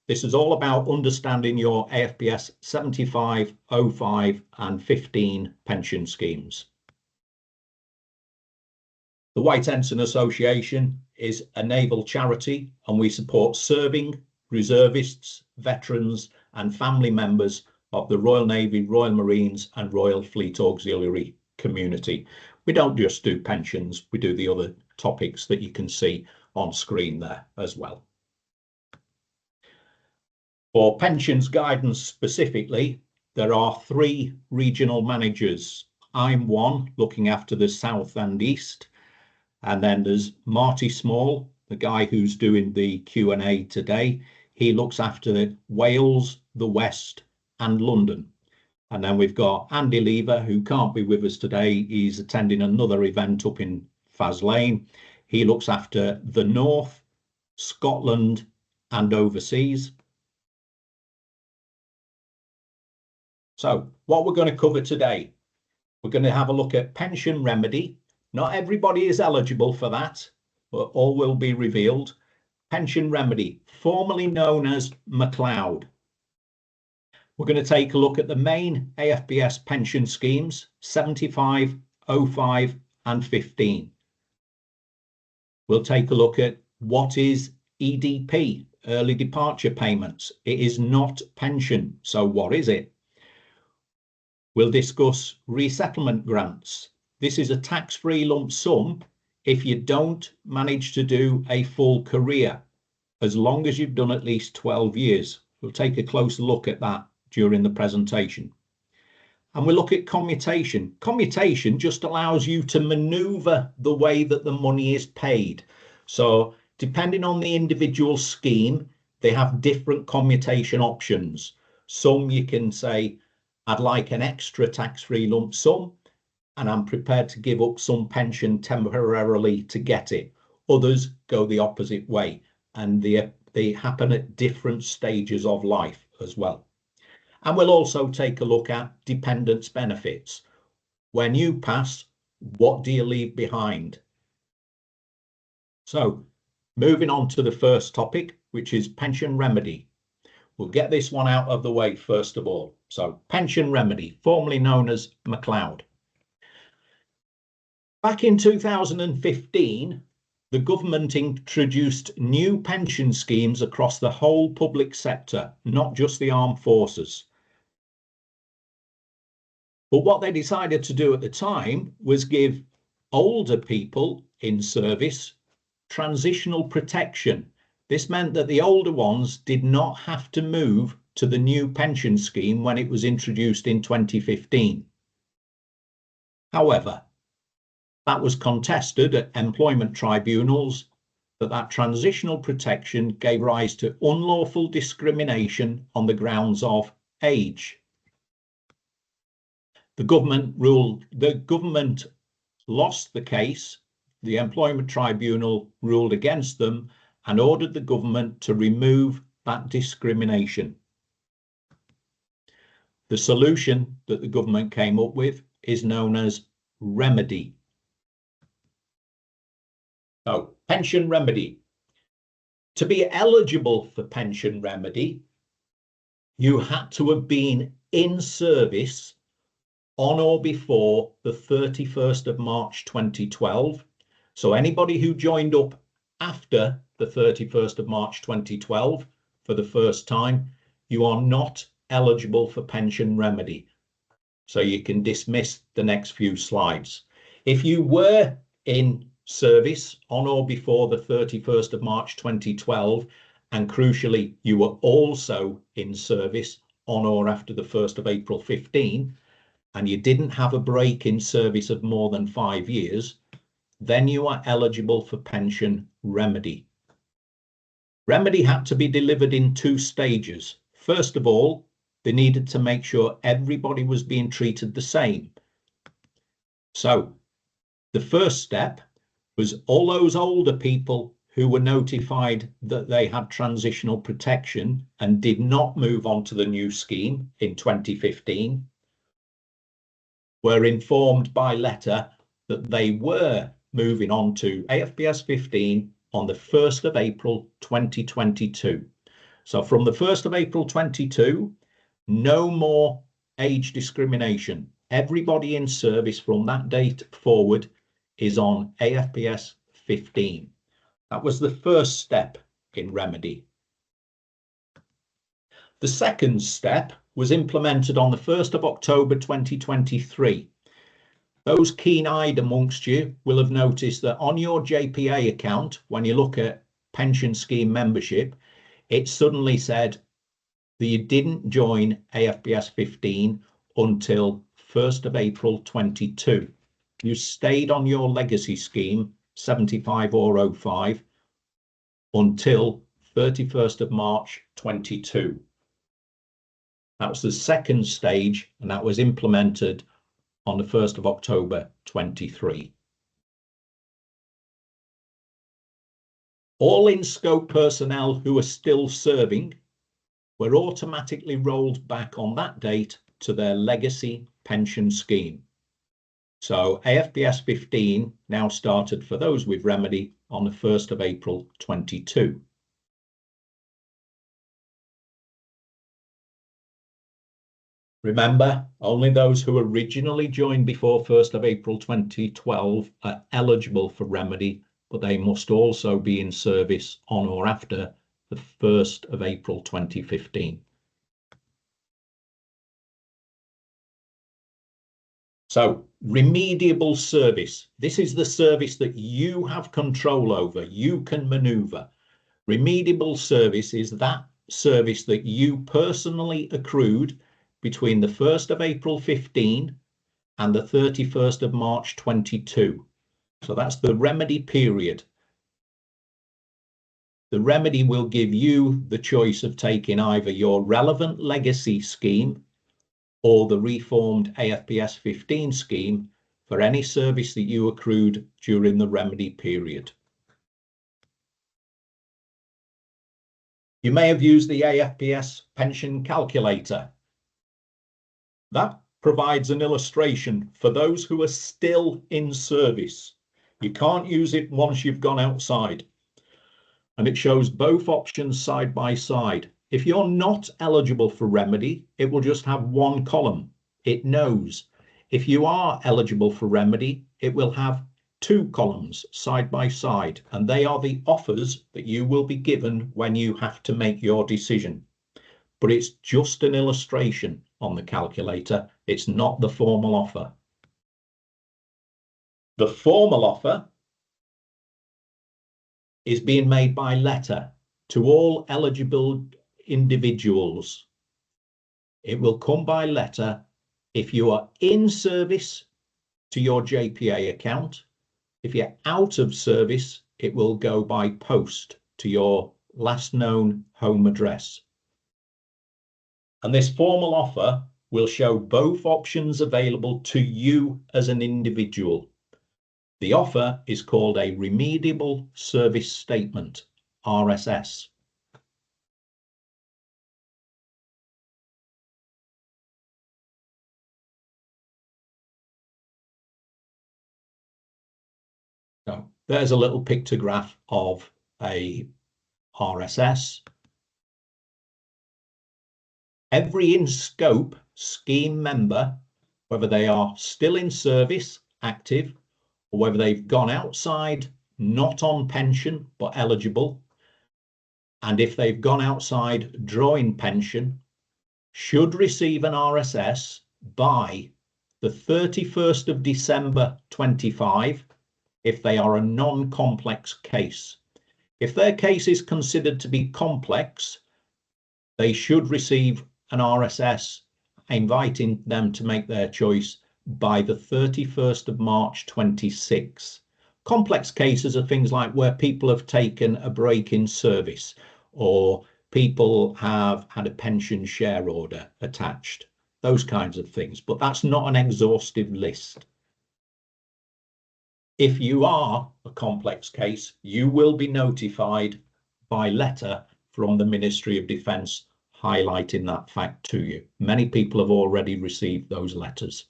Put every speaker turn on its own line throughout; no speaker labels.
This is all about understanding your AFPS 75, 05 and 15 pension schemes. The White Ensign Association is a naval charity, and we support serving reservists, veterans and family members of the Royal Navy, Royal Marines and Royal Fleet Auxiliary community. We don't just do pensions, we do the other topics that you can see on screen there as well. For pensions guidance specifically, there are 3 regional managers. I'm one, looking after the South and East. And then there's Marty Small, the guy who's doing the Q&A today. He looks after Wales, the West and London. And then we've got Andy Lever, who can't be with us today. He's attending another event up in Faslane. He looks after the North, Scotland and overseas. So what we're going to cover today, we're going to have a look at pension remedy. Not everybody is eligible for that, but all will be revealed. Pension remedy, formerly known as McCloud. We're going to take a look at the main AFPS pension schemes, 75, 05 and 15. We'll take a look at what is EDP, early departure payments. It is not pension, so what is it? We'll discuss resettlement grants. This is a tax-free lump sum if you don't manage to do a full career, as long as you've done at least 12 years. We'll take a closer look at that during the presentation. And we'll look at commutation. Commutation just allows you to maneuver the way that the money is paid. So depending on the individual scheme, they have different commutation options. Some you can say, I'd like an extra tax-free lump sum, and I'm prepared to give up some pension temporarily to get it. Others go the opposite way, and they happen at different stages of life as well. And we'll also take a look at dependents benefits. When you pass, what do you leave behind? So moving on to the first topic, which is pension remedy. We'll get this one out of the way first of all. So pension remedy, formerly known as McCloud. Back in 2015, the government introduced new pension schemes across the whole public sector, not just the armed forces. But what they decided to do at the time was give older people in service transitional protection. This meant that the older ones did not have to move to the new pension scheme when it was introduced in 2015. However, that was contested at employment tribunals, that transitional protection gave rise to unlawful discrimination on the grounds of age. The government lost the case. The employment tribunal ruled against them and ordered the government to remove that discrimination. The solution that the government came up with is known as remedy. So, pension remedy. To be eligible for pension remedy, you had to have been in service on or before the 31st of March 2012. So anybody who joined up after the 31st of March 2012 for the first time, you are not eligible for pension remedy. So you can dismiss the next few slides. If you were in service on or before the 31st of March 2012, and crucially, you were also in service on or after the 1st of April 15, and you didn't have a break in service of more than 5 years, then you are eligible for pension remedy. Remedy had to be delivered in 2 stages. First of all, they needed to make sure everybody was being treated the same. So the first step was all those older people who were notified that they had transitional protection and did not move on to the new scheme in 2015 were informed by letter that they were moving on to AFPS 15 on the 1st of April 2022. So from the 1st of April 22, no more age discrimination. Everybody in service from that date forward is on AFPS 15. That was the first step in remedy. The second step was implemented on the 1st of October 2023. Those keen-eyed amongst you will have noticed that on your JPA account, when you look at pension scheme membership, it suddenly said that you didn't join AFPS 15 until 1st of April 22. You stayed on your legacy scheme, 75 or 05, until 31st of March 22. That was the second stage, and that was implemented on the 1st of October 23. All in-scope personnel who are still serving were automatically rolled back on that date to their legacy pension scheme. So AFPS 15 now started for those with remedy on the 1st of April 22. Remember, only those who originally joined before 1st of April 2012 are eligible for remedy, but they must also be in service on or after the 1st of April 2015. So, remediable service. This is the service that you have control over, you can manoeuvre. Remediable service is that service that you personally accrued between the 1st of April 15 and the 31st of March 22. So that's the remedy period. The remedy will give you the choice of taking either your relevant legacy scheme or the reformed AFPS 15 scheme for any service that you accrued during the remedy period. You may have used the AFPS pension calculator. That provides an illustration for those who are still in service. You can't use it once you've gone outside. And it shows both options side by side. If you're not eligible for remedy, it will just have one column. It knows. If you are eligible for remedy, it will have two columns side by side, and they are the offers that you will be given when you have to make your decision. But it's just an illustration on the calculator. It's not the formal offer. The formal offer is being made by letter to all eligible individuals. It will come by letter if you are in service to your JPA account. If you're out of service, it will go by post to your last known home address. And this formal offer will show both options available to you as an individual. The offer is called a Remediable Service Statement, RSS. So there's a little pictograph of a RSS. Every in-scope scheme member, whether they are still in service, active, or whether they've gone outside, not on pension, but eligible, and if they've gone outside drawing pension, should receive an RSS by the 31st of December 25 if they are a non-complex case. If their case is considered to be complex, they should receive an RSS inviting them to make their choice by the 31st of March 26. Complex cases are things like where people have taken a break in service or people have had a pension share order attached, those kinds of things, but that's not an exhaustive list. If you are a complex case, you will be notified by letter from the Ministry of Defence highlighting that fact to you. Many people have already received those letters.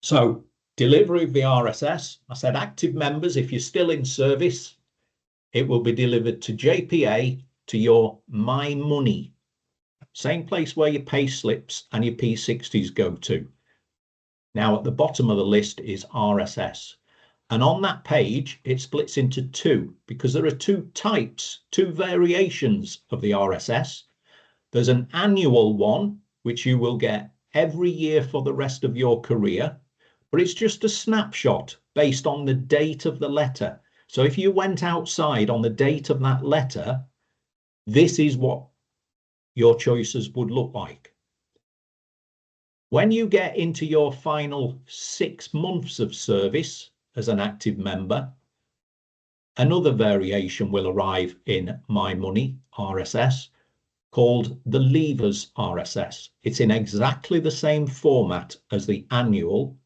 So, delivery of the RSS, I said active members, if you're still in service, it will be delivered to JPA to your My Money, same place where your pay slips and your P60s go to. Now at the bottom of the list is RSS. And on that page, it splits into two because there are two types, two variations of the RSS. There's an annual one, which you will get every year for the rest of your career, but it's just a snapshot based on the date of the letter. So if you went outside on the date of that letter, this is what your choices would look like. When you get into your final 6 months of service as an active member, another variation will arrive in My Money RSS called the Leavers RSS. It's in exactly the same format as the annual,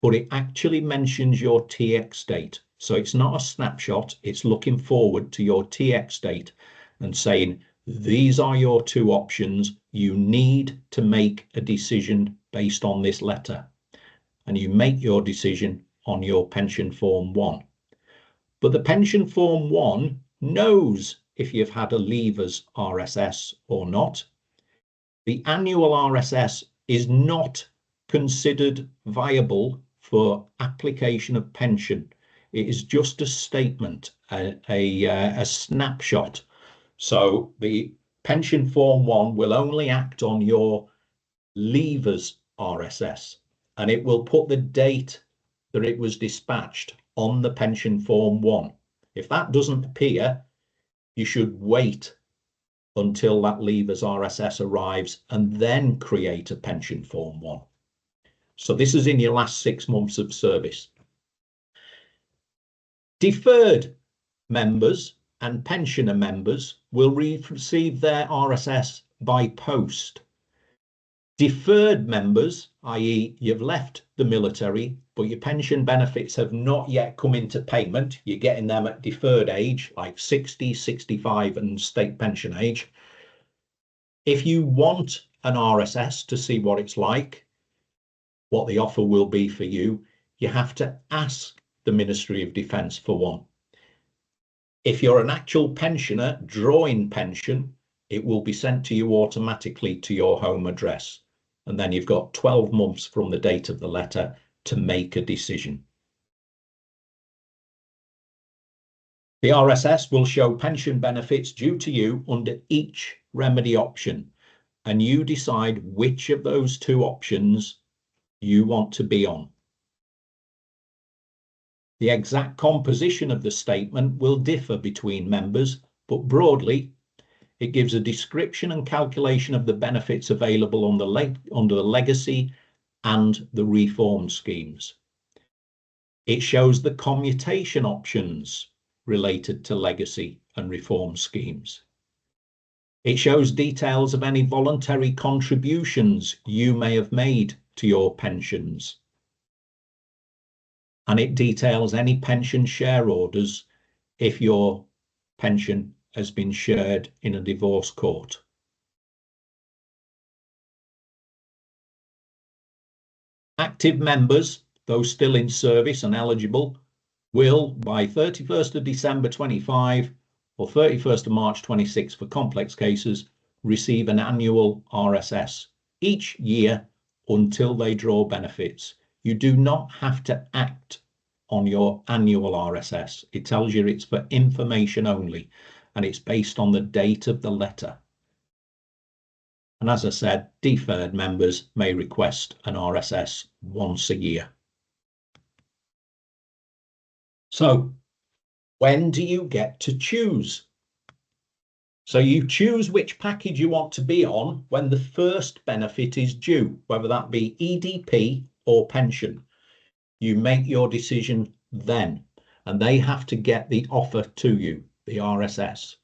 but it actually mentions your TX date. So it's not a snapshot, it's looking forward to your TX date and saying, these are your two options. You need to make a decision based on this letter. And you make your decision on your pension form 1. But the pension form 1 knows if you've had a Leavers RSS or not. The annual RSS is not considered viable for application of pension. It is just a statement, a snapshot. So the pension form 1 will only act on your Leavers RSS, and it will put the date that it was dispatched on the pension form 1. If that doesn't appear, you should wait until that Leavers RSS arrives and then create a pension form 1. So this is in your last 6 months of service. Deferred members and pensioner members will receive their RSS by post. Deferred members, i.e. you've left the military, but your pension benefits have not yet come into payment, you're getting them at deferred age, like 60, 65 and state pension age. If you want an RSS to see what it's like, what the offer will be for you, you have to ask the Ministry of Defence for one. If you're an actual pensioner drawing pension, it will be sent to you automatically to your home address. And then you've got 12 months from the date of the letter to make a decision. The RSS will show pension benefits due to you under each remedy option, and you decide which of those two options you want to be on. The exact composition of the statement will differ between members, but broadly, it gives a description and calculation of the benefits available under the legacy and the reform schemes. It shows the commutation options related to legacy and reform schemes. It shows details of any voluntary contributions you may have made to your pensions. And it details any pension share orders if your pension has been shared in a divorce court. Active members, those still in service and eligible, will by 31st of December 25 or 31st of March 26 for complex cases receive an annual RSS each year until they draw benefits. You do not have to act on your annual RSS. It tells you it's for information only, and it's based on the date of the letter. And as I said, deferred members may request an RSS once a year. So, when do you get to choose? So you choose which package you want to be on when the first benefit is due, whether that be EDP or pension. You make your decision then, and they have to get the offer to you, the RSS.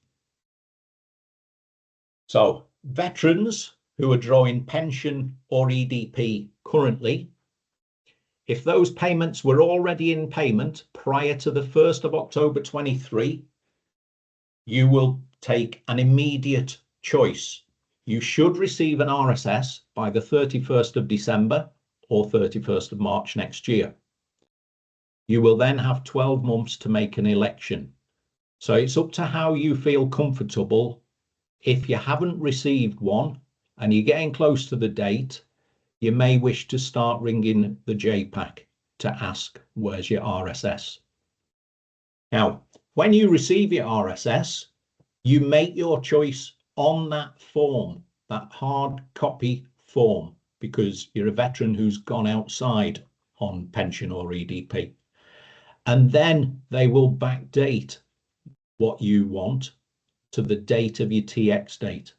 So veterans who are drawing pension or EDP currently, if those payments were already in payment prior to the 1st of October 23, you will take an immediate choice. You should receive an RSS by the 31st of December or 31st of March next year. You will then have 12 months to make an election. So it's up to how you feel comfortable. If you haven't received one and you're getting close to the date, you may wish to start ringing the JPAC to ask, where's your RSS? Now, when you receive your RSS, you make your choice on that form, that hard copy form, because you're a veteran who's gone outside on pension or EDP. And then they will backdate what you want to the date of your TX date.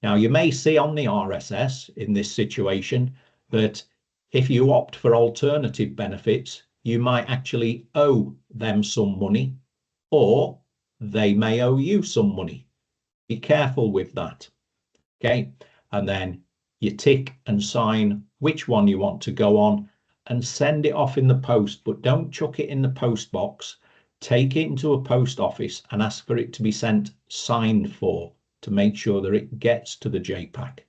Now, you may see on the RSS in this situation that if you opt for alternative benefits, you might actually owe them some money, or they may owe you some money. Be careful with that. Okay. And then you tick and sign which one you want to go on and send it off in the post, but don't chuck it in the post box. Take it into a post office and ask for it to be sent signed for, to make sure that it gets to the JPAC.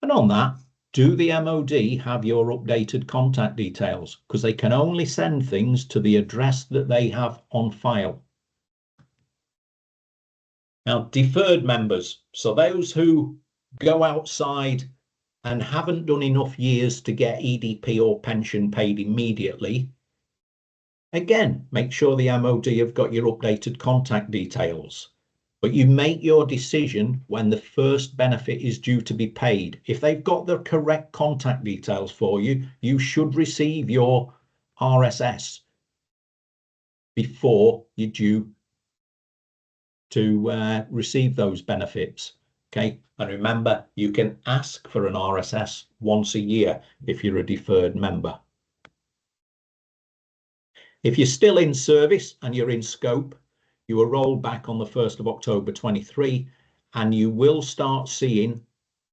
And on that, do the MOD have your updated contact details? Because they can only send things to the address that they have on file. Now, deferred members, so those who go outside and haven't done enough years to get EDP or pension paid immediately, again, make sure the MOD have got your updated contact details. But you make your decision when the first benefit is due to be paid. If they've got the correct contact details for you, you should receive your RSS before you're due to receive those benefits. Okay, and remember, you can ask for an RSS once a year if you're a deferred member. If you're still in service and you're in scope, you are rolled back on the 1st of October 23, and you will start seeing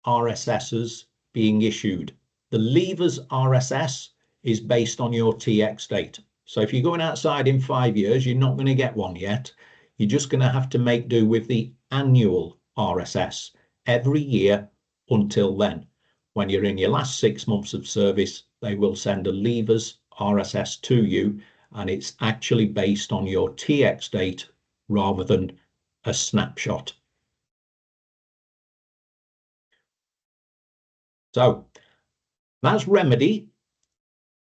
RSSs being issued. The leavers RSS is based on your TX date. So if you're going outside in 5 years, you're not going to get one yet. You're just going to have to make do with the annual RSS every year until then. When you're in your last 6 months of service, they will send a leavers RSS to you, and it's actually based on your TX date rather than a snapshot. So that's remedy.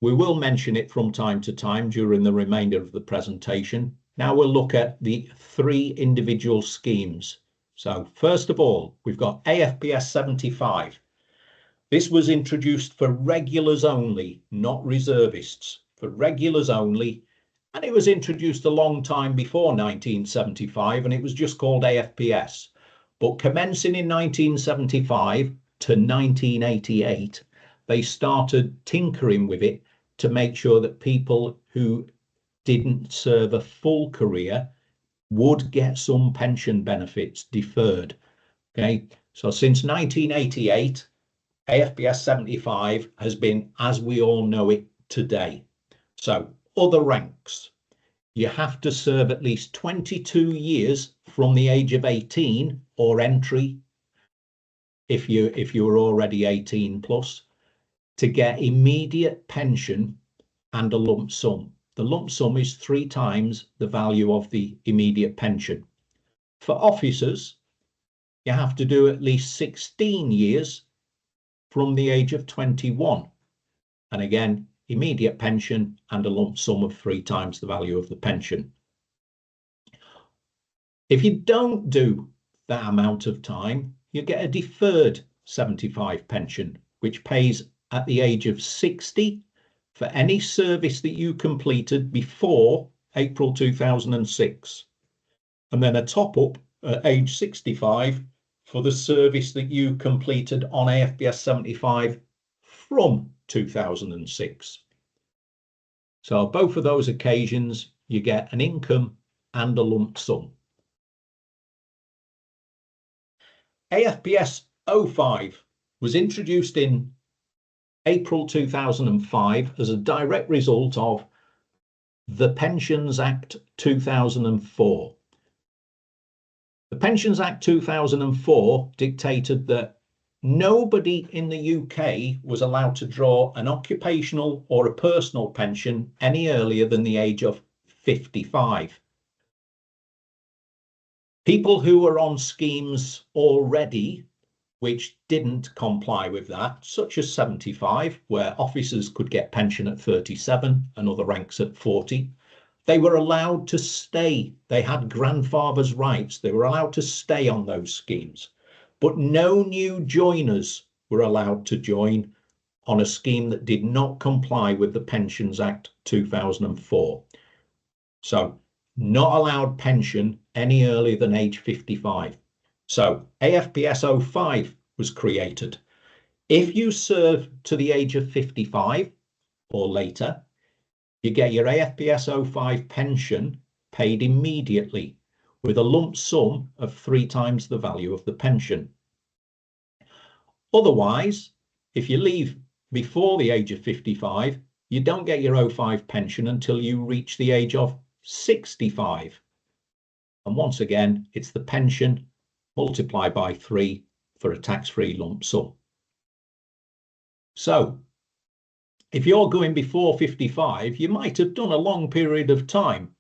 We will mention it from time to time during the remainder of the presentation. Now we'll look at the 3 individual schemes. So first of all, we've got AFPS 75. This was introduced for regulars only, not reservists, for regulars only. And it was introduced a long time before 1975, and it was just called AFPS. But commencing in 1975 to 1988, they started tinkering with it to make sure that people who didn't serve a full career would get some pension benefits deferred. Okay, so since 1988, AFPS 75 has been as we all know it today. So other ranks, you have to serve at least 22 years from the age of 18 or entry if you were already 18 plus to get immediate pension and a lump sum. The lump sum is 3 times the value of the immediate pension. For officers, you have to do at least 16 years from the age of 21. And again, immediate pension and a lump sum of 3 times the value of the pension. If you don't do that amount of time, you get a deferred 75 pension, which pays at the age of 60 for any service that you completed before April 2006. And then a top up at age 65 for the service that you completed on AFPS 75 from 2006. So both of those occasions, you get an income and a lump sum. AFPS 05 was introduced in April 2005 as a direct result of the Pensions Act 2004. The Pensions Act 2004 dictated that nobody in the UK was allowed to draw an occupational or a personal pension any earlier than the age of 55. People who were on schemes already which didn't comply with that, such as 75, where officers could get pension at 37 and other ranks at 40, they were allowed to stay. They had grandfather's rights. They were allowed to stay on those schemes. But no new joiners were allowed to join on a scheme that did not comply with the Pensions Act 2004. So not allowed pension any earlier than age 55. So AFPS 05 was created. If you serve to the age of 55 or later, you get your AFPS 05 pension paid immediately with a lump sum of 3 times the value of the pension. Otherwise, if you leave before the age of 55, you don't get your 05 pension until you reach the age of 65. And once again, it's the pension multiplied by 3 for a tax-free lump sum. So if you're going before 55, you might have done a long period of time.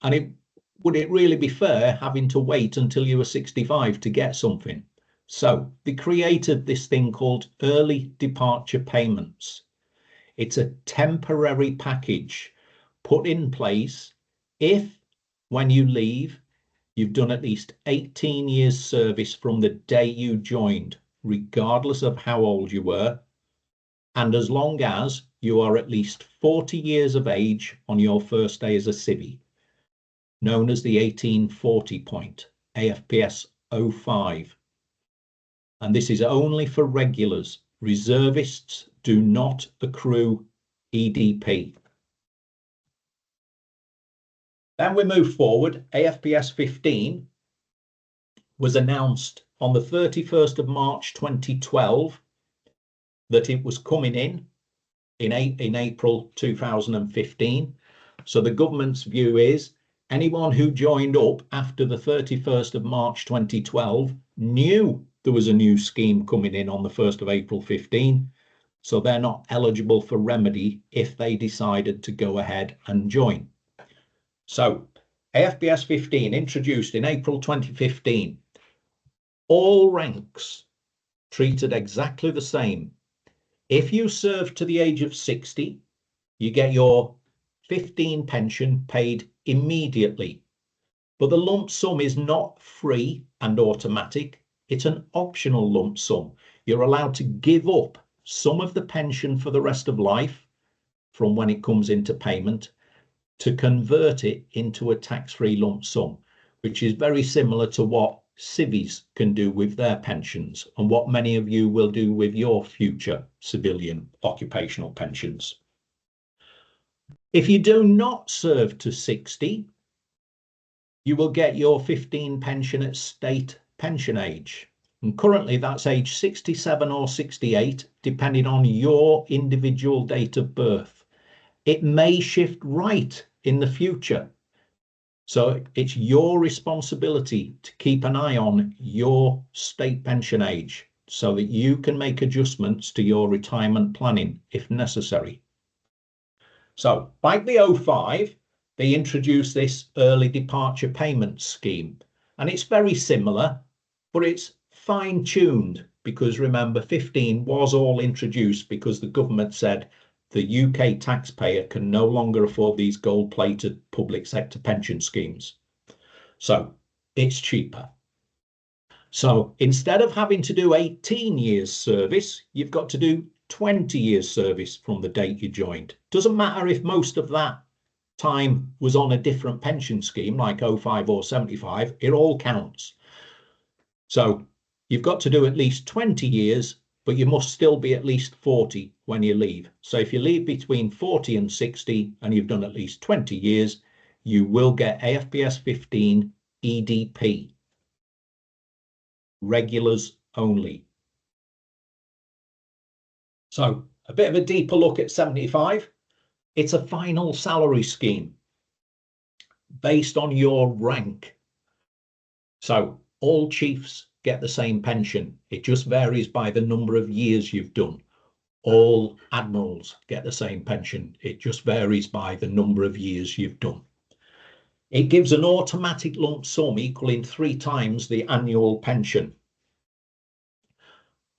And would it really be fair having to wait until you were 65 to get something? So they created this thing called early departure payments. It's a temporary package put in place if, when you leave, you've done at least 18 years service from the day you joined, regardless of how old you were, and as long as you are at least 40 years of age on your first day as a civvy, known as the 1840 point, AFPS 05. And this is only for regulars. Reservists do not accrue EDP. Then we move forward. AFPS 15 was announced on the 31st of March 2012 that it was coming in April 2015. So the government's view is anyone who joined up after the 31st of March 2012 knew there was a new scheme coming in on the 1st of April 15. So they're not eligible for remedy if they decided to go ahead and join. So AFPS 15 introduced in April 2015. All ranks treated exactly the same. If you serve to the age of 60, you get your 15 pension paid immediately. But the lump sum is not free and automatic. It's an optional lump sum. You're allowed to give up some of the pension for the rest of life from when it comes into payment to convert it into a tax-free lump sum, which is very similar to what civvies can do with their pensions and what many of you will do with your future civilian occupational pensions. If you do not serve to 60, you will get your 15 pension at state pension age. And currently that's age 67 or 68, depending on your individual date of birth. It may shift right in the future. So it's your responsibility to keep an eye on your state pension age so that you can make adjustments to your retirement planning if necessary. So like the 05, they introduced this early departure payment scheme, and it's very similar, but it's fine-tuned because remember 15 was all introduced because the government said the UK taxpayer can no longer afford these gold-plated public sector pension schemes. So it's cheaper. So instead of having to do 18 years service, you've got to do 20 years service from the date you joined. Doesn't matter if most of that time was on a different pension scheme like 05 or 75, it all counts. So you've got to do at least 20 years, but you must still be at least 40 when you leave. So if you leave between 40 and 60 and you've done at least 20 years, you will get AFPS 15 EDP. Regulars only. So a bit of a deeper look at 75. It's a final salary scheme based on your rank. So all chiefs get the same pension. It just varies by the number of years you've done. All admirals get the same pension. It just varies by the number of years you've done. It gives an automatic lump sum equaling 3 times the annual pension.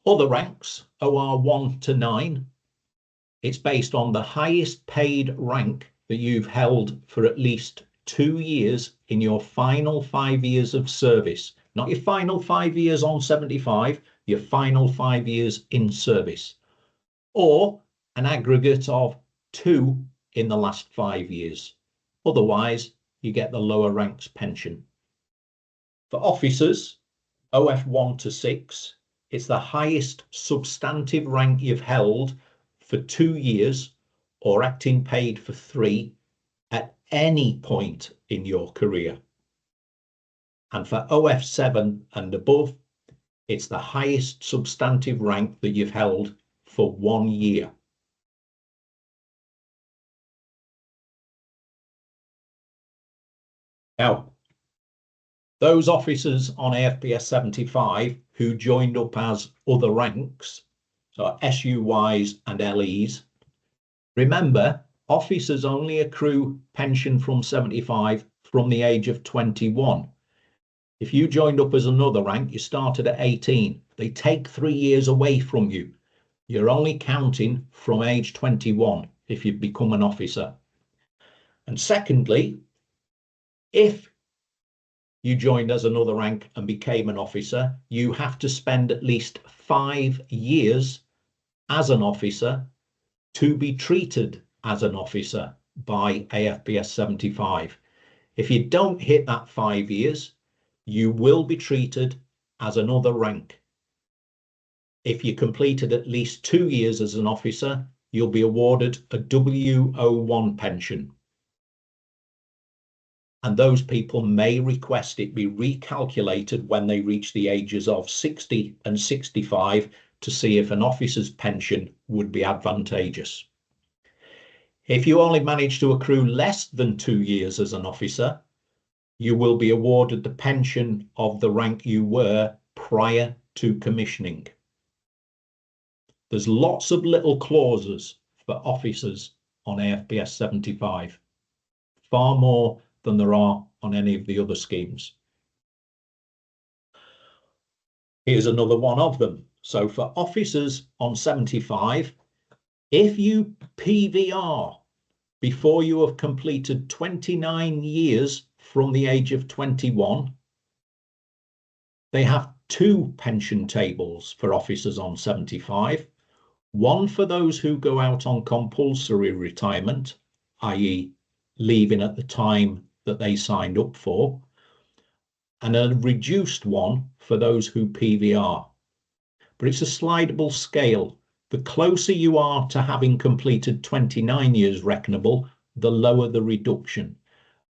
Other ranks, OR 1 to 9, it's based on the highest paid rank that you've held for at least 2 years in your final 5 years of service. Not your final 5 years on 75, your final 5 years in service. Or an aggregate of 2 in the last 5 years. Otherwise, you get the lower ranks pension. For officers, OF 1 to 6, it's the highest substantive rank you've held for 2 years or acting paid for 3 at any point in your career. And for OF 7 and above, it's the highest substantive rank that you've held for 1 year. Now, those officers on AFPS 75 who joined up as other ranks, so SUYs and LEs, remember, officers only accrue pension from 75 from the age of 21. If you joined up as another rank, you started at 18. They take 3 years away from you. You're only counting from age 21 if you become an officer. And secondly, if you joined as another rank and became an officer, you have to spend at least 5 years as an officer to be treated as an officer by AFPS 75. If you don't hit that 5 years, you will be treated as another rank. If you completed at least 2 years as an officer, you'll be awarded a W01 pension. And those people may request it be recalculated when they reach the ages of 60 and 65 to see if an officer's pension would be advantageous. If you only manage to accrue less than 2 years as an officer, you will be awarded the pension of the rank you were prior to commissioning. There's lots of little clauses for officers on AFPS 75, far more than there are on any of the other schemes. Here's another one of them. So for officers on 75, if you PVR before you have completed 29 years from the age of 21, they have 2 pension tables for officers on 75. One for those who go out on compulsory retirement, i.e. leaving at the time that they signed up for, and a reduced one for those who PVR. But it's a slidable scale. The closer you are to having completed 29 years reckonable, the lower the reduction.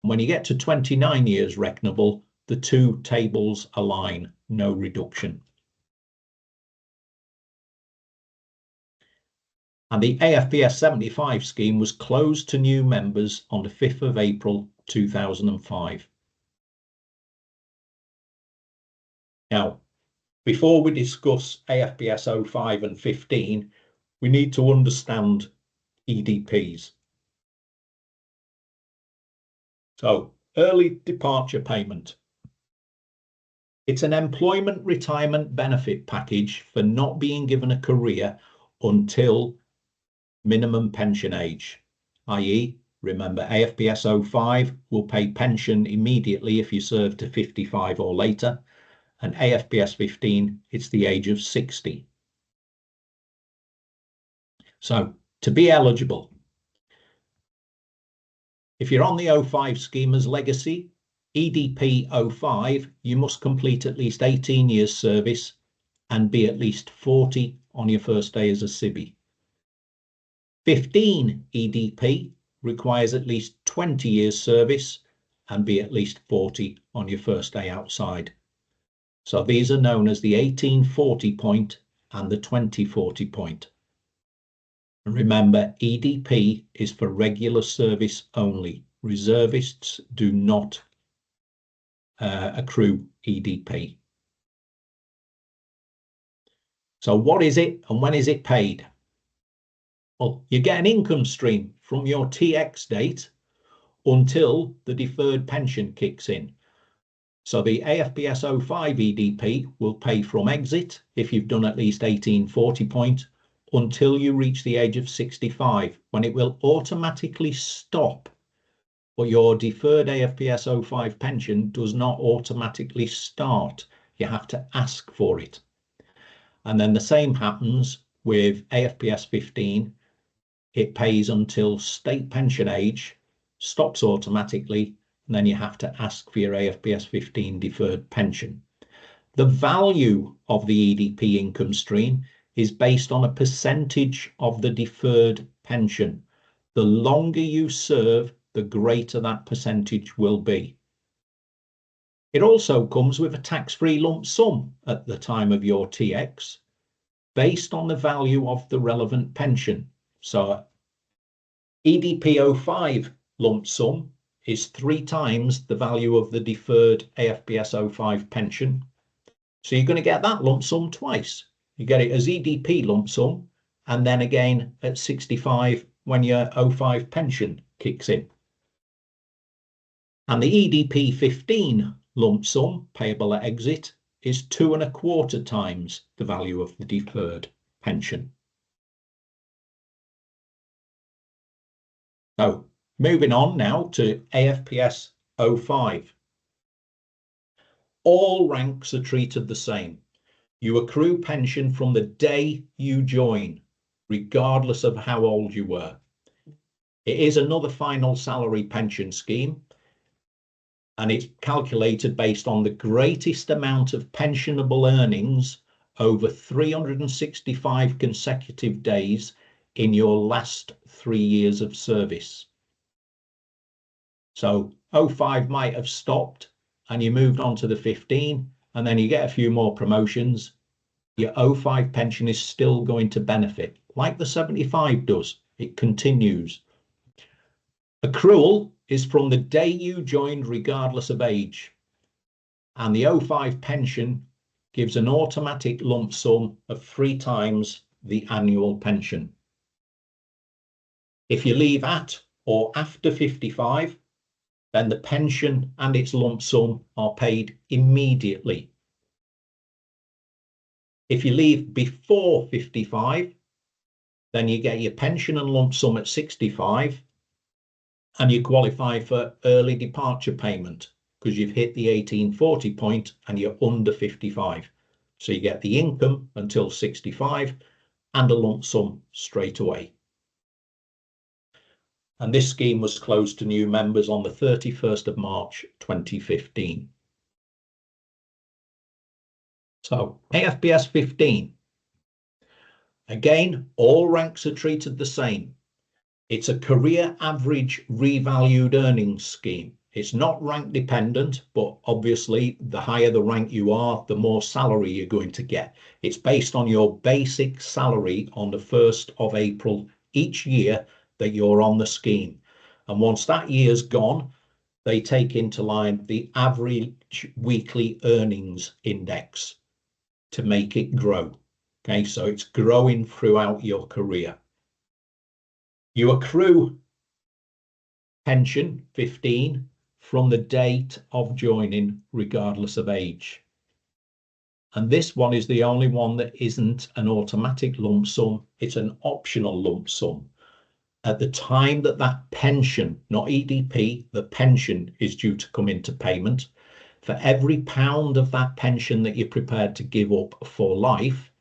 When you get to 29 years reckonable, the 2 tables align, no reduction. And the AFPS 75 scheme was closed to new members on the 5th of April 2005. Now, before we discuss AFPS 05 and 15, we need to understand EDPs. So, early departure payment. It's an employment retirement benefit package for not being given a career until minimum pension age, i.e., remember AFPS 05 will pay pension immediately if you serve to 55 or later, and AFPS 15, it's the age of 60. So to be eligible, if you're on the 05 scheme as legacy, EDP 05, you must complete at least 18 years service and be at least 40 on your first day as a civvy. 15 EDP requires at least 20 years service and be at least 40 on your first day outside. So these are known as the 1840 point and the 2040 point. And remember, EDP is for regular service only. Reservists do not accrue EDP. So what is it and when is it paid? Well, you get an income stream from your TX date until the deferred pension kicks in. So the AFPS 05 EDP will pay from exit if you've done at least 1840 point until you reach the age of 65, when it will automatically stop. But your deferred AFPS 05 pension does not automatically start. You have to ask for it. And then the same happens with AFPS 15. It pays until state pension age, stops automatically, and then you have to ask for your AFPS 15 deferred pension. The value of the EDP income stream is based on a percentage of the deferred pension. The longer you serve, the greater that percentage will be. It also comes with a tax-free lump sum at the time of your TX, based on the value of the relevant pension. So EDP 05 lump sum is 3 times the value of the deferred AFPS 05 pension. So you're going to get that lump sum twice. You get it as EDP lump sum, and then again at 65 when your 05 pension kicks in. And the EDP 15 lump sum payable at exit is 2.25 times the value of the deferred pension. So moving on now to AFPS 05. All ranks are treated the same. You accrue pension from the day you join, regardless of how old you were. It is another final salary pension scheme, and it's calculated based on the greatest amount of pensionable earnings over 365 consecutive days in your last 3 years of service. So 05 might have stopped and you moved on to the 15, and then you get a few more promotions. Your 05 pension is still going to benefit, like the 75 does. It continues. Accrual is from the day you joined, regardless of age. And the 05 pension gives an automatic lump sum of 3 times the annual pension. If you leave at or after 55, then the pension and its lump sum are paid immediately. If you leave before 55, then you get your pension and lump sum at 65, and you qualify for early departure payment because you've hit the 1840 point and you're under 55. So you get the income until 65 and a lump sum straight away. And this scheme was closed to new members on the 31st of March 2015. So AFPS 15. Again, all ranks are treated the same. It's a career average revalued earnings scheme. It's not rank dependent, but obviously the higher the rank you are, the more salary you're going to get. It's based on your basic salary on the 1st of April each year that you're on the scheme. And once that year's gone, they take into line the average weekly earnings index to make it grow. Okay, so it's growing throughout your career. You accrue pension 15 from the date of joining, regardless of age. And this one is the only one that isn't an automatic lump sum, it's an optional lump sum. At the time that that pension, not EDP, the pension is due to come into payment, for every £1 of that pension that you're prepared to give up for life,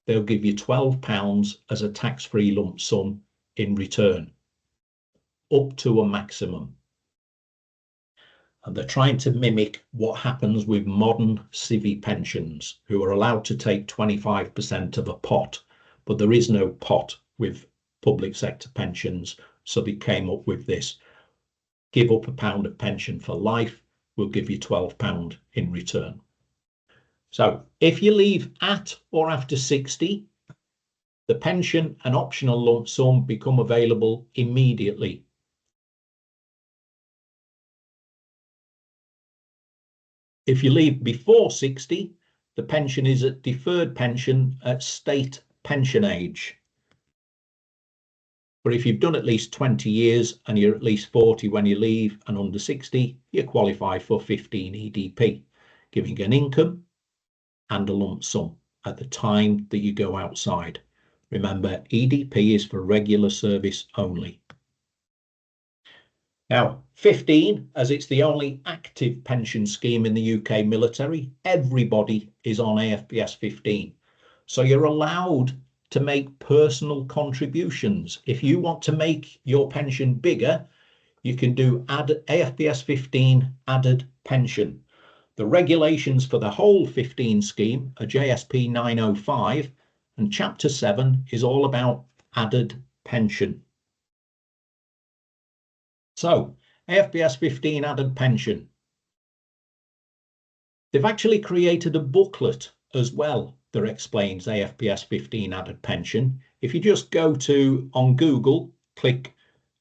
they'll give you £12 as a tax-free lump sum in return, up to a maximum. And they're trying to mimic what happens with modern civvy pensions, who are allowed to take 25% of a pot, but there is no pot with public sector pensions, so they came up with this. Give up £1 of pension for life, we'll give you £12 in return. So if you leave at or after 60, the pension and optional lump sum become available immediately. If you leave before 60, the pension is at deferred pension at state pension age. But if you've done at least 20 years and you're at least 40 when you leave and under 60, you qualify for 15 EDP, giving an income and a lump sum at the time that you go outside. Remember, EDP is for regular service only. Now, 15, as it's the only active pension scheme in the UK military, everybody is on AFPS 15. So you're allowed to make personal contributions. If you want to make your pension bigger, you can do AFPS 15 added pension. The regulations for the whole 15 scheme are JSP 905, and Chapter 7 is all about added pension. So, AFPS 15 added pension. They've actually created a booklet as well that explains AFPS 15 added pension. If you just go on Google, click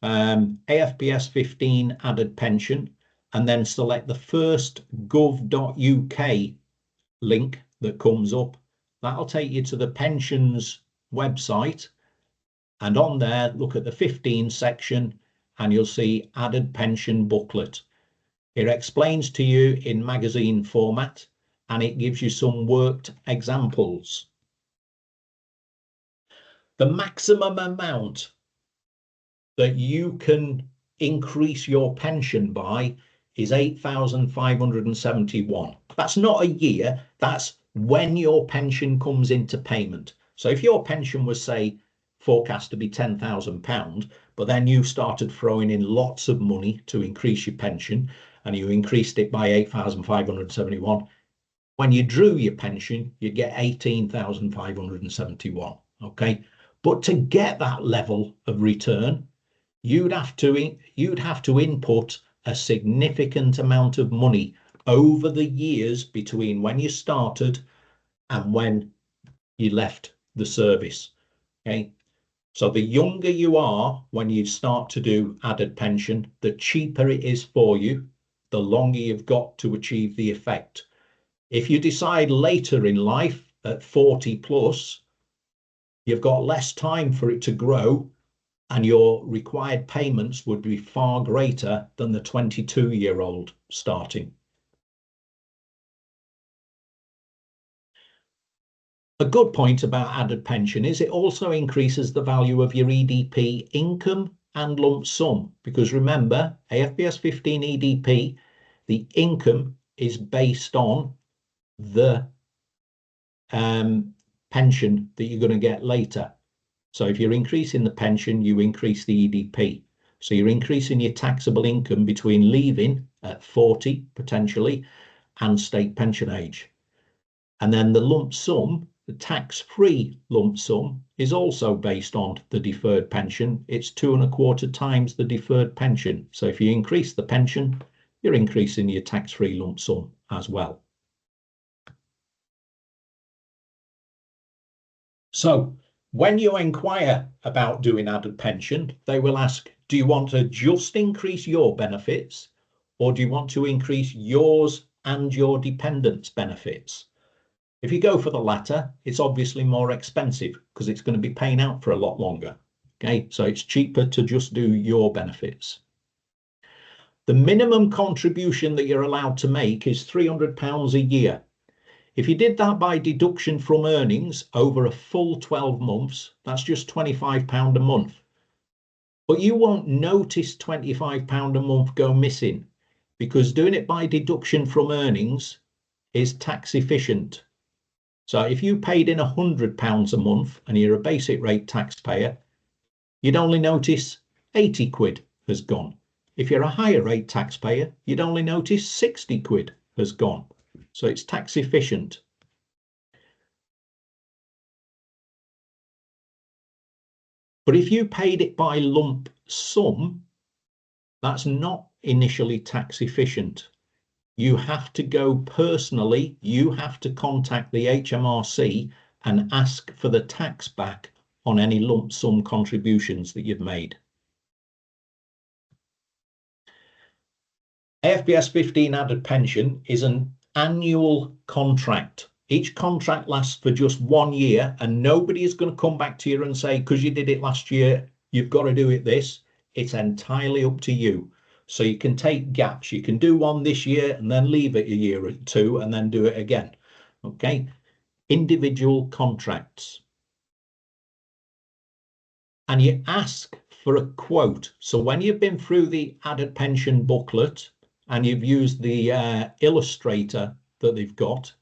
AFPS 15 added pension, and then select the first gov.uk link that comes up, that'll take you to the pensions website. And on there, look at the 15 section, and you'll see added pension booklet. It explains to you in magazine format, and it gives you some worked examples. The maximum amount that you can increase your pension by is 8,571. That's not a year, that's when your pension comes into payment. So if your pension was, say, forecast to be £10,000, but then you started throwing in lots of money to increase your pension, and you increased it by 8,571, when you drew your pension, you get 18,571, okay? But to get that level of return, you'd have to input a significant amount of money over the years between when you started and when you left the service, okay? So the younger you are when you start to do added pension, the cheaper it is for you, the longer you've got to achieve the effect. If you decide later in life at 40 plus, you've got less time for it to grow, and your required payments would be far greater than the 22-year-old starting. A good point about added pension is it also increases the value of your EDP income and lump sum, because remember, AFPS 15 EDP, the income is based on the pension that you're going to get later. So if you're increasing the pension, you increase the EDP. So you're increasing your taxable income between leaving at 40 potentially and state pension age. And then the lump sum, the tax-free lump sum, is also based on the deferred pension. It's 2.25 times the deferred pension. So if you increase the pension, you're increasing your tax-free lump sum as well. So when you inquire about doing added pension, they will ask, do you want to just increase your benefits, or do you want to increase yours and your dependents' benefits? If you go for the latter, it's obviously more expensive because it's going to be paying out for a lot longer. Okay, so it's cheaper to just do your benefits. The minimum contribution that you're allowed to make is £300 a year. If you did that by deduction from earnings over a full 12 months, that's just £25 a month. But you won't notice £25 a month go missing, because doing it by deduction from earnings is tax efficient. So if you paid in £100 a month and you're a basic rate taxpayer, you'd only notice 80 quid has gone. If you're a higher rate taxpayer, you'd only notice 60 quid has gone. So it's tax efficient. But if you paid it by lump sum, that's not initially tax efficient. You have to go personally, you have to contact the HMRC and ask for the tax back on any lump sum contributions that you've made. AFPS 15 added pension is an annual contract. Each contract lasts for just 1 year, and nobody is going to come back to you and say, because you did it last year, you've got to do it this. It's entirely up to you. So you can take gaps. You can do one this year and then leave it a year or two and then do it again. Okay. Individual contracts. And you ask for a quote. So when you've been through the added pension booklet and you've used the illustrator that they've got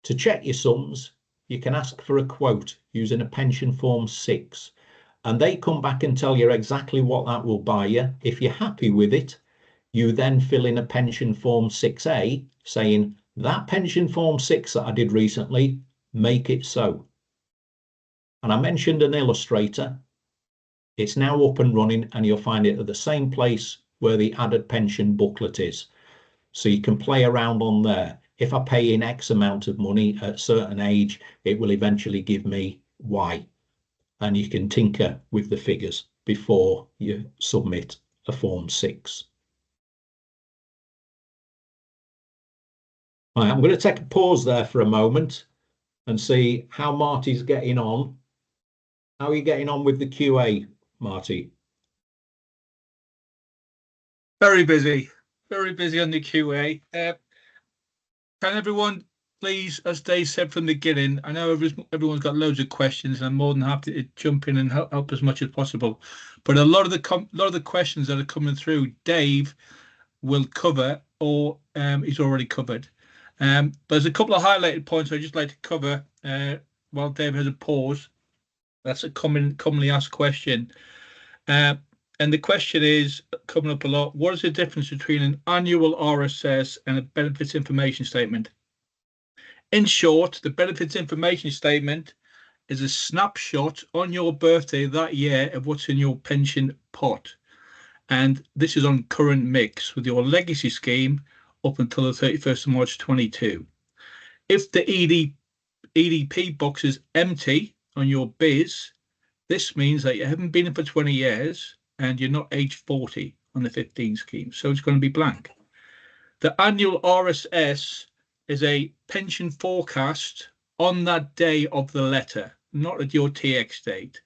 to check your sums, you can ask for a quote using a pension form 6. And they come back and tell you exactly what that will buy you. If you're happy with it, you then fill in a pension form 6A saying that pension form 6 that I did recently, make it so. And I mentioned an illustrator. It's now up and running and you'll find it at the same place where the added pension booklet is. So you can play around on there. If I pay in X amount of money at a certain age, it will eventually give me Y. And you can tinker with the figures before you submit a form 6. Right, I'm going to take a pause there for a moment and see how Marty's getting on. How are you getting on with the QA, Marty?
Very busy on the QA. Can everyone please, as Dave said from the beginning, I know everyone's got loads of questions and I'm more than happy to jump in and help as much as possible. But a lot of the questions that are coming through, Dave will cover or he's already covered. There's a couple of highlighted points I'd just like to cover while Dave has a pause. That's a commonly asked question. And the question is coming up a lot. What is the difference between an annual RSS and a benefits information statement? In short, the benefits information statement is a snapshot on your birthday that year of what's in your pension pot. And this is on current mix with your legacy scheme up until the 31st of March 22. If the EDP box is empty on your BIS, this means that you haven't been in for 20 years and you're not age 40 on the 15 scheme. So it's going to be blank. The annual RSS is a pension forecast on that day of the letter, not at your TX date.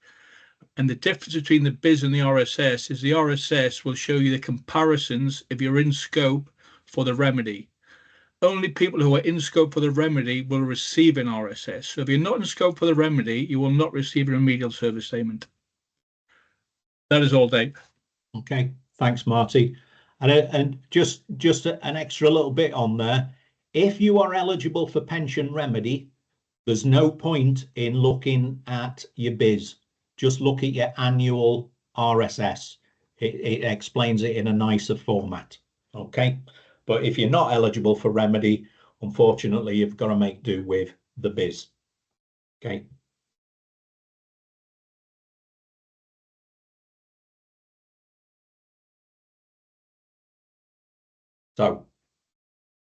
And the difference between the BIS and the RSS is the RSS will show you the comparisons if you're in scope for the remedy. Only people who are in scope for the remedy will receive an RSS. So if you're not in scope for the remedy, you will not receive a remedial service statement. That is all, Dave.
Okay, thanks, Marty. And just an extra little bit on there. If you are eligible for pension remedy, there's no point in looking at your BIS. Just look at your annual RSS. It explains it in a nicer format. Okay, but if you're not eligible for remedy, unfortunately, you've got to make do with the BIS. Okay. So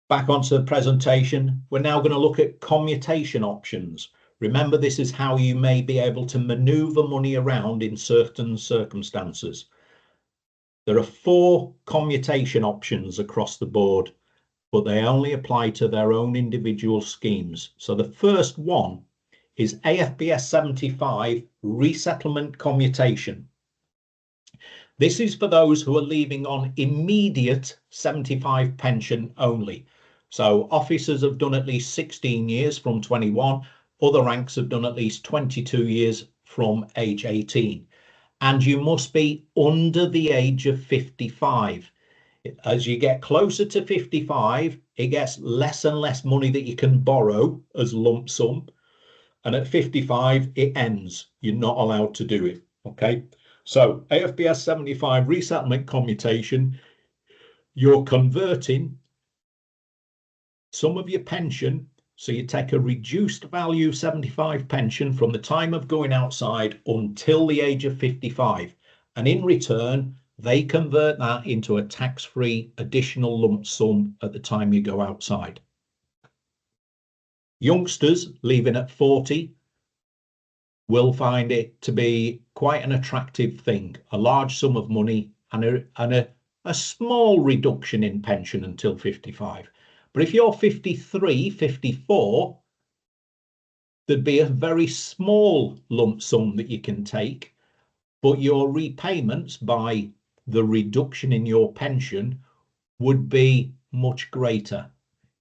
back onto the presentation, we're now going to look at commutation options. Remember, this is how you may be able to maneuver money around in certain circumstances. There are 4 commutation options across the board, but they only apply to their own individual schemes. So the first one is AFPS 75 resettlement commutation. This is for those who are leaving on immediate 75 pension only. So officers have done at least 16 years from 21. Other ranks have done at least 22 years from age 18. And you must be under the age of 55. As you get closer to 55, it gets less and less money that you can borrow as lump sum. And at 55, it ends. You're not allowed to do it. Okay. So AFPS 75 resettlement commutation, you're converting some of your pension. So you take a reduced value 75 pension from the time of going outside until the age of 55. And in return, they convert that into a tax-free additional lump sum at the time you go outside. Youngsters leaving at 40 will find it to be quite an attractive thing, a large sum of money and a small reduction in pension until 55. But if you're 53, 54, there'd be a very small lump sum that you can take, but your repayments by the reduction in your pension would be much greater.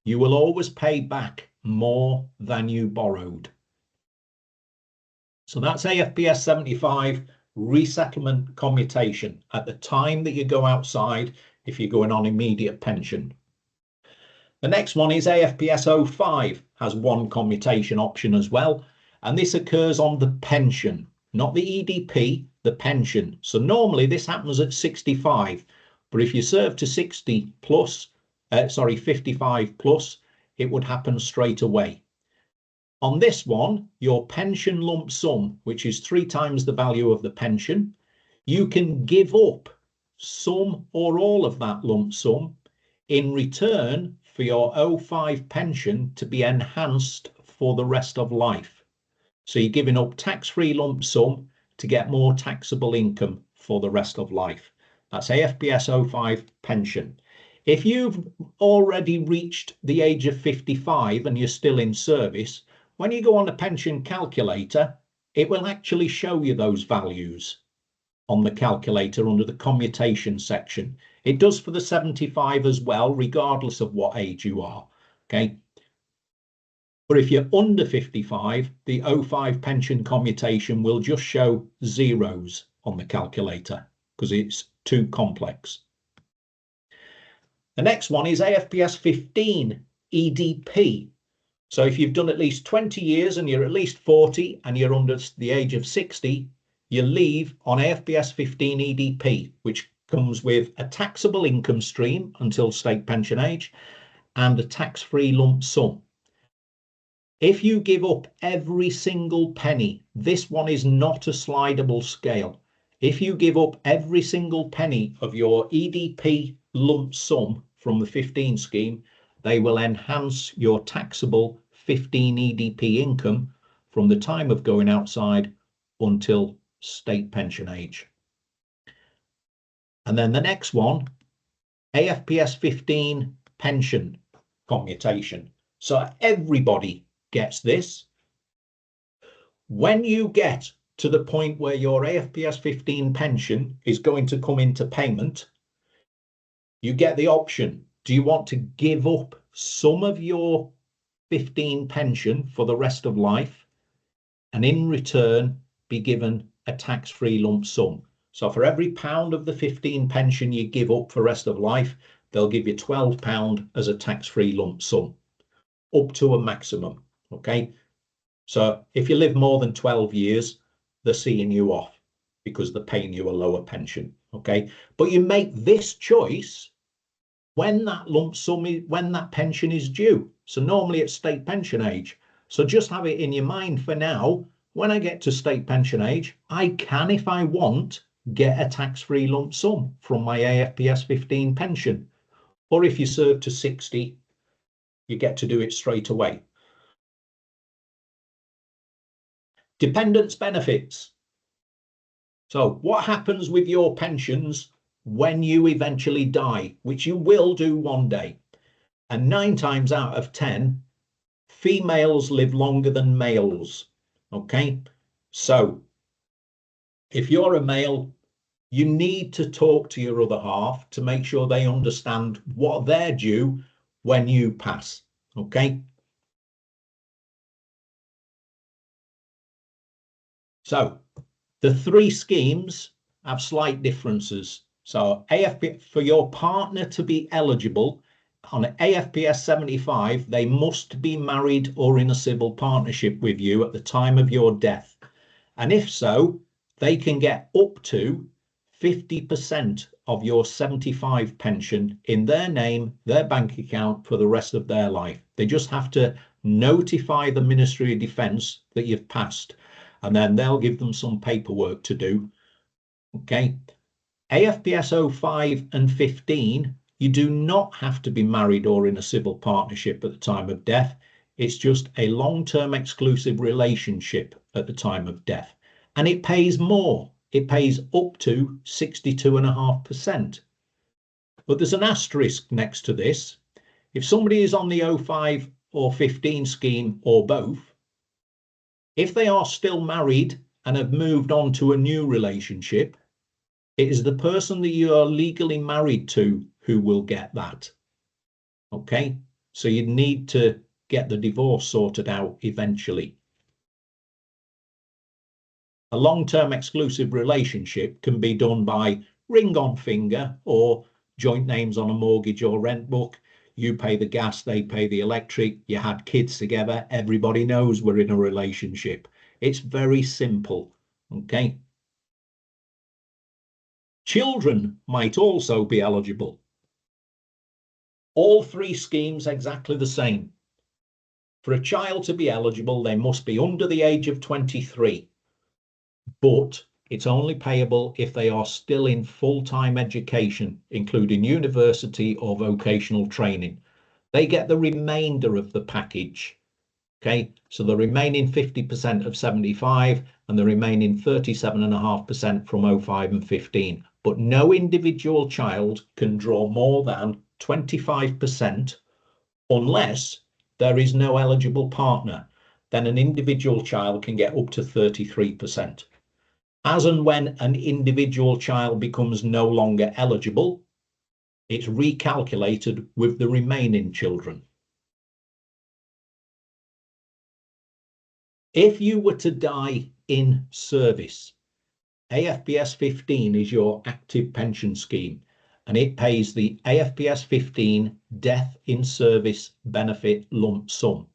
You will always pay back more than you borrowed. So that's AFPS 75 resettlement commutation at the time that you go outside if you're going on immediate pension. The next one is AFPS 05, has one commutation option as well, and this occurs on the pension, not the EDP, the pension. So normally this happens at 65, but if you serve to 55 plus, it would happen straight away. On this one, your pension lump sum, which is 3 times the value of the pension, you can give up some or all of that lump sum in return for your 05 pension to be enhanced for the rest of life. So you're giving up tax-free lump sum to get more taxable income for the rest of life. That's AFPS 05 pension. If you've already reached the age of 55 and you're still in service, when you go on a pension calculator, it will actually show you those values on the calculator under the commutation section. It does for the 75 as well, regardless of what age you are, okay? But if you're under 55, the 05 pension commutation will just show zeros on the calculator because it's too complex. The next one is AFPS 15 EDP. So if you've done at least 20 years and you're at least 40 and you're under the age of 60, you leave on AFPS 15 EDP, which comes with a taxable income stream until state pension age and a tax-free lump sum. If you give up every single penny, this one is not a slidable scale. If you give up every single penny of your EDP lump sum from the 15 scheme, they will enhance your taxable 15 EDP income from the time of going outside until state pension age. And then the next one, AFPS 15 pension commutation. So everybody gets this. When you get to the point where your AFPS 15 pension is going to come into payment, you get the option. Do you want to give up some of your 15 pension for the rest of life and in return be given a tax-free lump sum? So for every £1 of the 15 pension you give up for the rest of life, they'll give you £12 as a tax-free lump sum, up to a maximum, okay? So if you live more than 12 years, they're seeing you off because they're paying you a lower pension, okay? But you make this choice when that lump sum is, when that pension is due. So normally it's state pension age. So just have it in your mind for now. When I get to state pension age, I can, if I want, get a tax-free lump sum from my AFPS 15 pension. Or if you serve to 60, you get to do it straight away. Dependents benefits. So what happens with your pensions when you eventually die, which you will do one day? And 9 times out of 10, females live longer than males, okay? So if you're a male, you need to talk to your other half to make sure they understand what they're due when you pass, okay? So the 3 schemes have slight differences. So AFP, for your partner to be eligible on AFPS 75, they must be married or in a civil partnership with you at the time of your death. And if so, they can get up to 50% of your 75 pension in their name, their bank account for the rest of their life. They just have to notify the Ministry of Defence that you've passed, and then they'll give them some paperwork to do. Okay. AFPS 05 and 15, you do not have to be married or in a civil partnership at the time of death. It's just a long-term exclusive relationship at the time of death. And it pays more. It pays up to 62.5%. But there's an asterisk next to this. If somebody is on the 05 or 15 scheme or both, if they are still married and have moved on to a new relationship, it is the person that you are legally married to who will get that. Okay, so you need to get the divorce sorted out eventually. A long-term exclusive relationship can be done by ring on finger or joint names on a mortgage or rent book. You pay the gas, they pay the electric, you had kids together, everybody knows we're in a relationship. It's very simple, okay? Children might also be eligible. All three schemes exactly the same. For a child to be eligible, they must be under the age of 23, but it's only payable if they are still in full-time education, including university or vocational training. They get the remainder of the package. Okay, so the remaining 50% of 75 and the remaining 37.5% from 05 and 15. But no individual child can draw more than 25% unless there is no eligible partner. Then an individual child can get up to 33%. As and when an individual child becomes no longer eligible, it's recalculated with the remaining children. If you were to die in service, AFPS 15 is your active pension scheme, and it pays the AFPS 15 death in service benefit lump sum.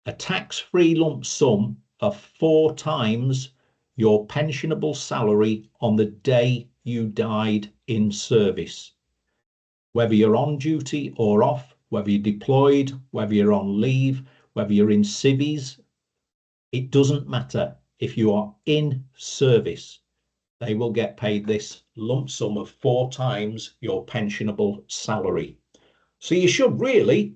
A tax-free lump sum of 4 times your pensionable salary on the day you died in service. Whether you're on duty or off, whether you're deployed, whether you're on leave, whether you're in civvies, it doesn't matter. If you are in service, they will get paid this lump sum of 4 times your pensionable salary. So you should really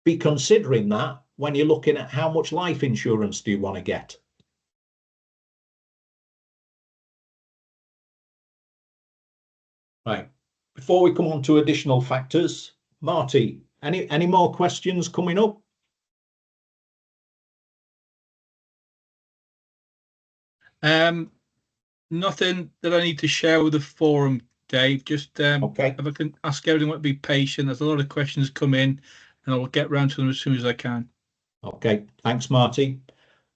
be considering that when you're looking at how much life insurance do you want to get. Right, before we come on to additional factors, Marty, any more questions coming up?
Nothing that I need to share with the forum, Dave. Just
Okay.
if I can ask everyone to be patient. There's a lot of questions come in, and I will get round to them as soon as I can.
Okay, thanks, Marty.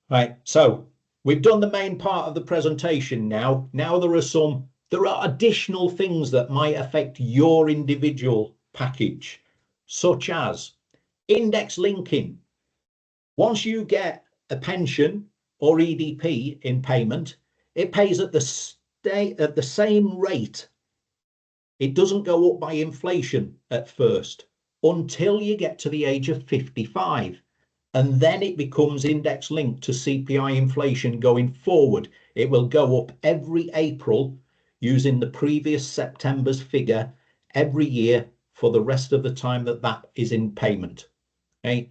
Right, so we've done the main part of the presentation now. Now there are additional things that might affect your individual package, such as index linking. Once you get a pension or EDP in payment, it pays at the same rate. It doesn't go up by inflation at first until you get to the age of 55. And then it becomes index linked to CPI inflation going forward. It will go up every April using the previous September's figure every year for the rest of the time that is in payment. Okay?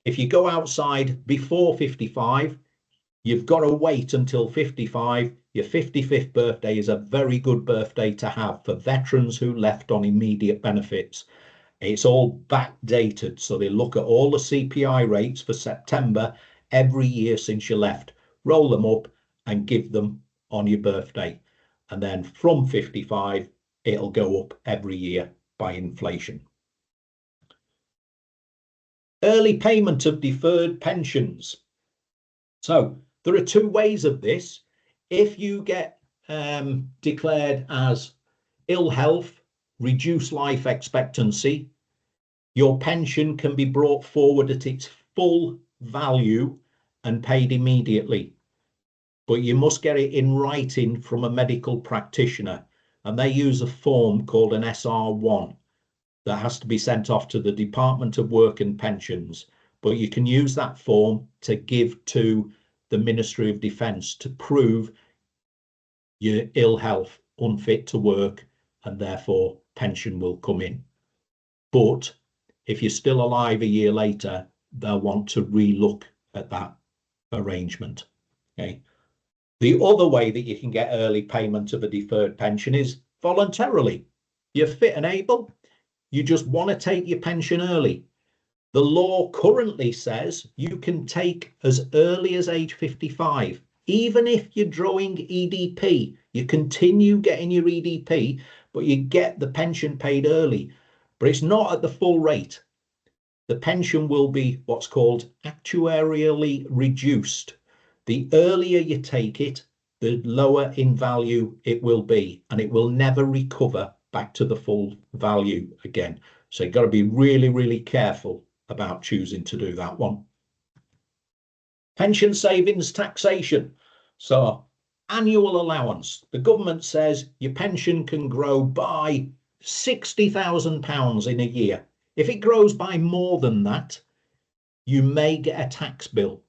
If you go outside before 55, you've got to wait until 55. Your 55th birthday is a very good birthday to have for veterans who left on immediate benefits. It's all backdated, so they look at all the CPI rates for September every year since you left, roll them up and give them on your birthday. And then from 55, it'll go up every year by inflation. Early payment of deferred pensions. So there are 2 ways of this. If you get declared as ill health, reduced life expectancy, your pension can be brought forward at its full value and paid immediately. But you must get it in writing from a medical practitioner, and they use a form called an SR1 that has to be sent off to the Department of Work and Pensions. But you can use that form to give to the Ministry of Defence to prove your ill health, unfit to work, and therefore pension will come in. But if you're still alive a year later, they'll want to re-look at that arrangement. Okay. The other way that you can get early payment of a deferred pension is voluntarily. You're fit and able, you just want to take your pension early. The law currently says you can take as early as age 55. Even if you're drawing EDP, you continue getting your EDP, but you get the pension paid early, but it's not at the full rate. The pension will be what's called actuarially reduced. The earlier you take it, the lower in value it will be, and it will never recover back to the full value again. So you've got to be really, really careful about choosing to do that one. Pension savings taxation. So annual allowance. The government says your pension can grow by £60,000 in a year. If it grows by more than that, you may get a tax bill.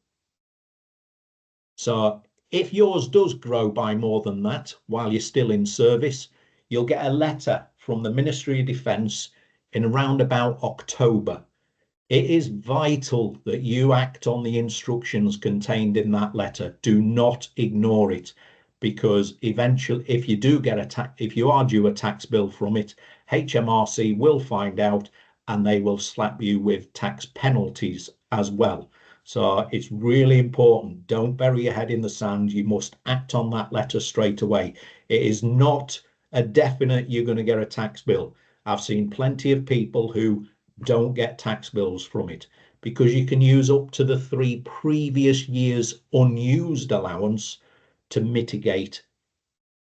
So if yours does grow by more than that while you're still in service, you'll get a letter from the Ministry of Defence in around about October. It is vital that you act on the instructions contained in that letter. Do not ignore it, because eventually, if you do get if you are due a tax bill from it, HMRC will find out and they will slap you with tax penalties as well. So it's really important. Don't bury your head in the sand. You must act on that letter straight away. It is not a definite you're going to get a tax bill. I've seen plenty of people who don't get tax bills from it, because you can use up to the 3 previous years' unused allowance to mitigate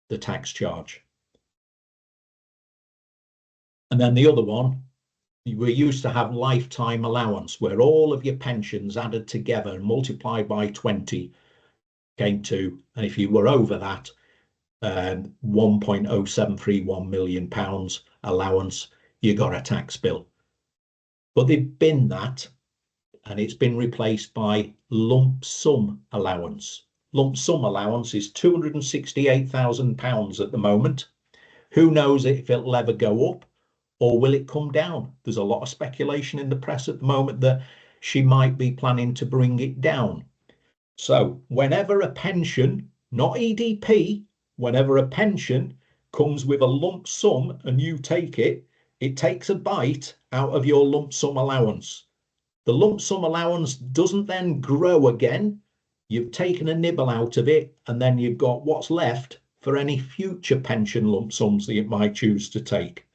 the tax charge. And then the other one, we used to have lifetime allowance, where all of your pensions added together and multiplied by 20 came to, and if you were over that, £1.0731 million allowance, you got a tax bill. But they've binned that, and it's been replaced by lump sum allowance. Lump sum allowance is £268,000 at the moment. Who knows if it'll ever go up, or will it come down? There's a lot of speculation in the press at the moment that she might be planning to bring it down. So whenever a pension, not EDP, whenever a pension comes with a lump sum and you take it, it takes a bite out of your lump sum allowance. The lump sum allowance doesn't then grow again. You've taken a nibble out of it, and then you've got what's left for any future pension lump sums that you might choose to take.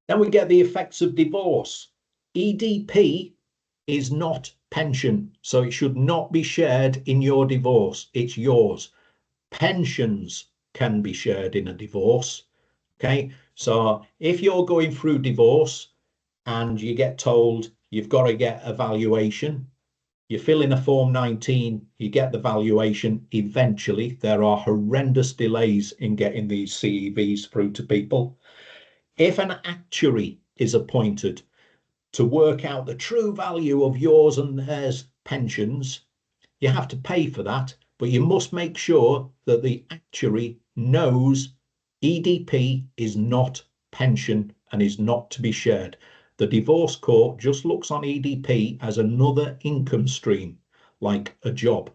Then we get the effects of divorce. EDP is not pension, so it should not be shared in your divorce. It's yours. Pensions can be shared in a divorce. Okay, so if you're going through divorce and you get told you've got to get a valuation, you fill in a Form 19, you get the valuation eventually. There are horrendous delays in getting these CEVs through to people. If an actuary is appointed to work out the true value of yours and theirs pensions, you have to pay for that, but you must make sure that the actuary knows EDP is not pension and is not to be shared. The divorce court just looks on EDP as another income stream, like a job.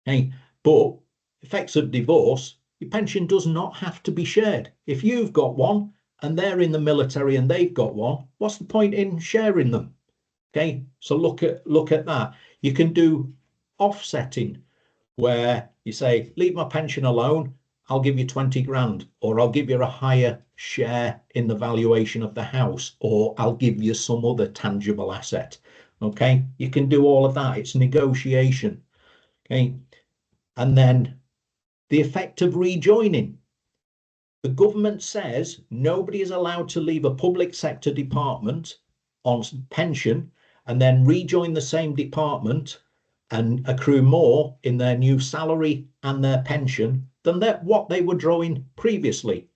Okay, but effects of divorce, your pension does not have to be shared. If you've got one and they're in the military and they've got one, what's the point in sharing them? Okay, so look at that. You can do offsetting, where you say, leave my pension alone, I'll give you 20 grand, or I'll give you a higher share in the valuation of the house, or I'll give you some other tangible asset. Okay, you can do all of that. It's negotiation. Okay, and then the effect of rejoining. The government says nobody is allowed to leave a public sector department on pension and then rejoin the same department and accrue more in their new salary and their pension than what they were drawing previously.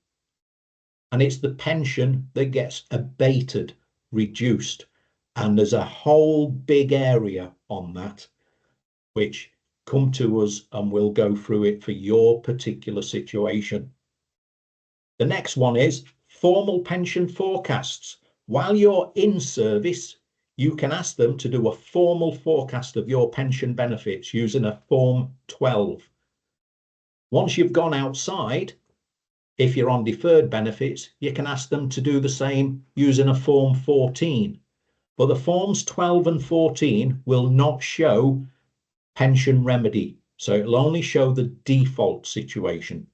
And it's the pension that gets abated, reduced. And there's a whole big area on that, which come to us and we'll go through it for your particular situation. The next one is formal pension forecasts. While you're in service, you can ask them to do a formal forecast of your pension benefits using a Form 12. Once you've gone outside, if you're on deferred benefits, you can ask them to do the same using a Form 14. but the forms 12 and 14 will not show pension remedy. So it'll only show the default situation.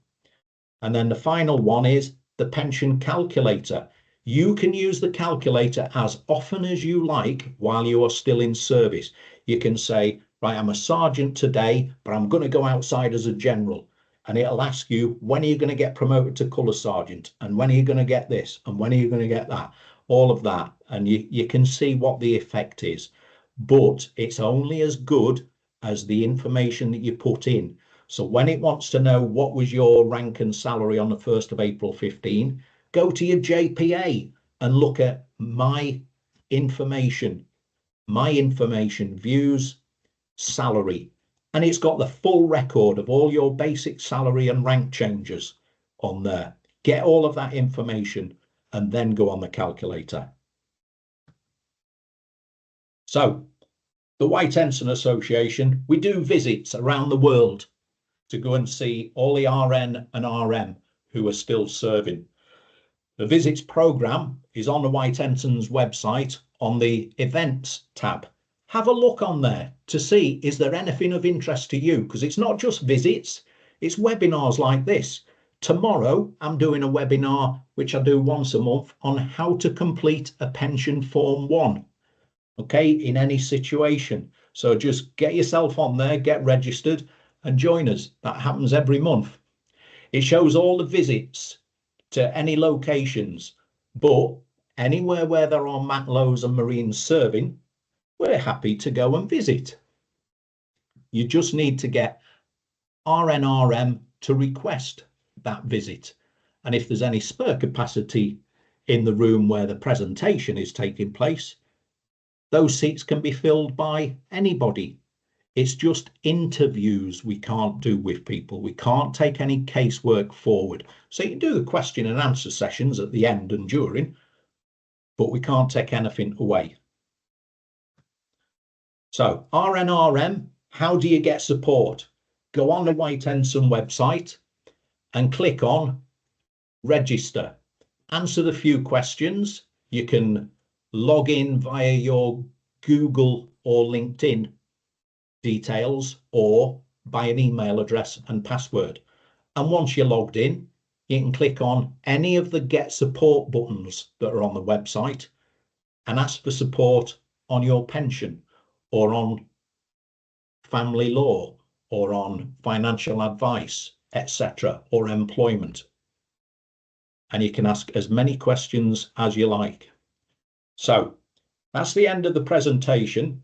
And then the final one is the pension calculator. You can use the calculator as often as you like while you are still in service. You can say, right, I'm a sergeant today, but I'm going to go outside as a general. And it'll ask you, when are you going to get promoted to colour sergeant? And when are you going to get this? And when are you going to get that? All of that. And you can see what the effect is. But it's only as good as the information that you put in. So when it wants to know what was your rank and salary on the 1st of April 15, go to your JPA and look at my information, views, salary. And it's got the full record of all your basic salary and rank changes on there. Get all of that information and then go on the calculator. So the White Ensign Association, we do visits around the world to go and see all the RN and RM who are still serving. The visits programme is on the White Ensign's website on the events tab. Have a look on there to see, is there anything of interest to you? Because it's not just visits, it's webinars like this. Tomorrow, I'm doing a webinar, which I do once a month, on how to complete a pension form 1. Okay, in any situation. So just get yourself on there, get registered and join us. That happens every month. It shows all the visits to any locations, but anywhere where there are McClouds and Marines serving, we're happy to go and visit. You just need to get RNRM to request that visit. And if there's any spare capacity in the room where the presentation is taking place, those seats can be filled by anybody. It's just interviews we can't do with people. We can't take any casework forward. So you can do the question and answer sessions at the end and during, but we can't take anything away. So RNRM, how do you get support? Go on the White Ensign website and click on register. Answer the few questions. You can log in via your Google or LinkedIn details or by an email address and password. And once you're logged in, you can click on any of the Get Support buttons that are on the website and ask for support on your pension or on family law or on financial advice, etc., or employment. And you can ask as many questions as you like. So that's the end of the presentation.